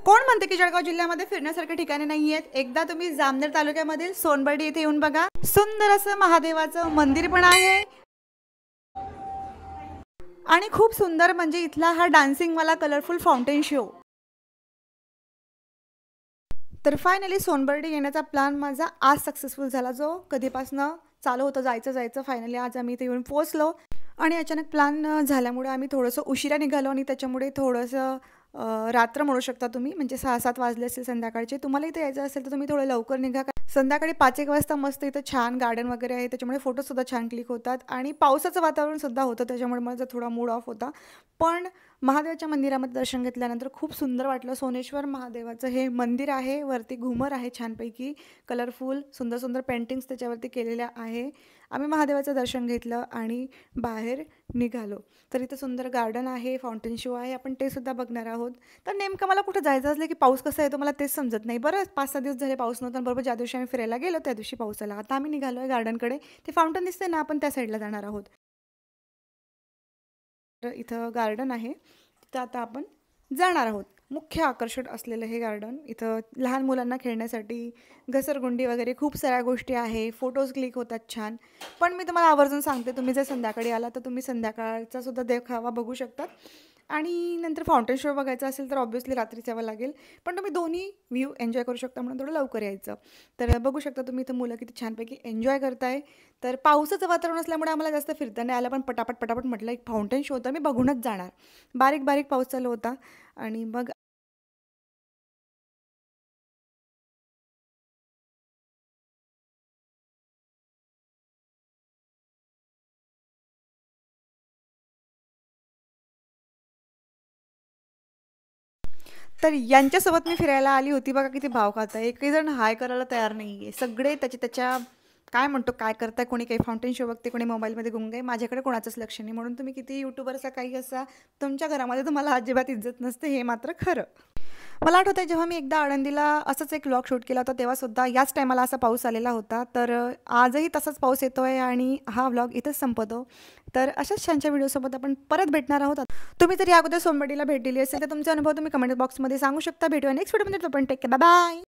कोण म्हणते की जळगाव जिल्ह्यामध्ये फिरण्यासारखे ठिकाणे नाही आहेत? एकदा तुम्ही जामनेर तालुक्यामधील सोनबर्डी येथे येऊन बघा. सुंदर असं महादेवाचं मंदिर पण आहे आणि खूप सुंदर म्हणजे इथला हा डान्सिंग वाला कलरफुल फाउंटेन शो. तर फायनली सोनबर्डी येण्याचा प्लॅन माझा आज सक्सेसफुल झाला, जो कधीपासनं चालू होतं जायचं जायचं. फायनली आज आम्ही इथे येऊन पोहोचलो आणि अचानक प्लॅन झाल्यामुळे आम्ही थोडंसं उशिरा निघालो आणि त्याच्यामुळे थोडंसं रात्र म्हणू शकता तुम्ही, म्हणजे 6-7 वाजले असेल संध्याकाळचे. तुम्हाला इथे यायचं असेल तर तुम्ही थोडं लवकर निघा. संध्याकाळी 5-1 वाजता मस्त इथं छान गार्डन वगैरे आहे, त्याच्यामुळे फोटोसुद्धा छान क्लिक होतात आणि पावसाचं वातावरणसुद्धा होतं, त्याच्यामुळे माझा थोडा मूड ऑफ होता. पण महादेवाच्या मंदिरामध्ये दर्शन घेतल्यानंतर खूप सुंदर वाटलं. सोनेश्वर महादेवाचं हे मंदिर आहे, वरती घुमर आहे छानपैकी कलरफुल, सुंदर सुंदर पेंटिंग्स त्याच्यावरती केलेल्या आहे. आम्ही महादेवाचं दर्शन घेतलं आणि बाहेर निघालो. तर इथं सुंदर गार्डन आहे, फाउंटेन शो आहे, आपण ते सुद्धा बघणार आहोत. तर नेमकं मला कुठं जायचं असलं की पाऊस कसा येतो मला तेच समजत नाही. बरं 5-6 दिवस झाले पाऊस नव्हता आणि बरोबर ज्या दिवशी आम्ही फिरायला गेलो त्या दिवशी पाऊस आला. आता आम्ही निघालो आहे गार्डनकडे. ते फाउंटन दिसते ना, आपण त्या साईडला जाणार आहोत. तर इथं गार्डन आहे, तिथं आता आपण जाणार आहोत. मुख्य आकर्षण असलेलं हे गार्डन. इथं लहान मुलांना खेळण्यासाठी घसरगुंडी वगैरे खूप साऱ्या गोष्टी आहे. फोटोज क्लिक होतात छान. पण मी तुम्हाला आवर्जून सांगते, तुम्ही जर संध्याकाळी आला तर तुम्ही संध्याकाळचा सुद्धा देखावा बघू शकतात आणि नंतर फाउंटेन शो बघायचा असेल तर ऑब्व्हियसली रात्रीच यावं लागेल. पण तुम्ही दोन्ही व्ह्यू एन्जॉय करू शकता म्हणून थोडं लवकर यायचं. तर बघू शकता तुम्ही इथं मुलं किती छानपैकी एन्जॉय करताय. तर पावसाचं वातावरण असल्यामुळे आम्हाला जास्त फिरता नाही आलं, पण पटापट पटापट म्हटलं एक फाउंटेन शो तर मी बघूनच जाणार. बारीक बारीक पाऊस चालू होता आणि मग तर यांच्यासोबत मी फिरायला आली होती. बघा किती भाव खाताय. एकही जण हाय करायला तयार नाही आहे. सगळे त्याच्या त्याच्या काय म्हणतो काय करताय, कोणी काही फाउंटेन शो बघते, कोणी मोबाईलमध्ये गुंग आहे. माझ्याकडे कोणाचंच लक्ष नाही. म्हणून तुम्ही किती यूट्यूबर असा काही असा, तुमच्या घरामध्ये तुम्हाला अजिबात इज्जत नसते, हे मात्र खरं. मला आठवतंय जेव्हा मी एकदा आळंदीला असंच एक व्लॉग शूट केला होता, तेव्हासुद्धा याच टायमाला असा पाऊस आलेला होता. तर आजही तसाच पाऊस येतोय आणि हा व्लॉग इथंच संपवतो. तर अशाच छानच्या व्हिडिओसोबत आपण परत भेटणार आहोत. तुम्ही जर या अगोदर सोनबर्डीला भेट दिली असेल तर तुमचे अनुभव तुम्ही कमेंट बॉक्समध्ये सांगू शकता. भेटूया नेक्स्ट व्हिडिओमध्ये. तोपर्यंत टेक केअर. Bye bye.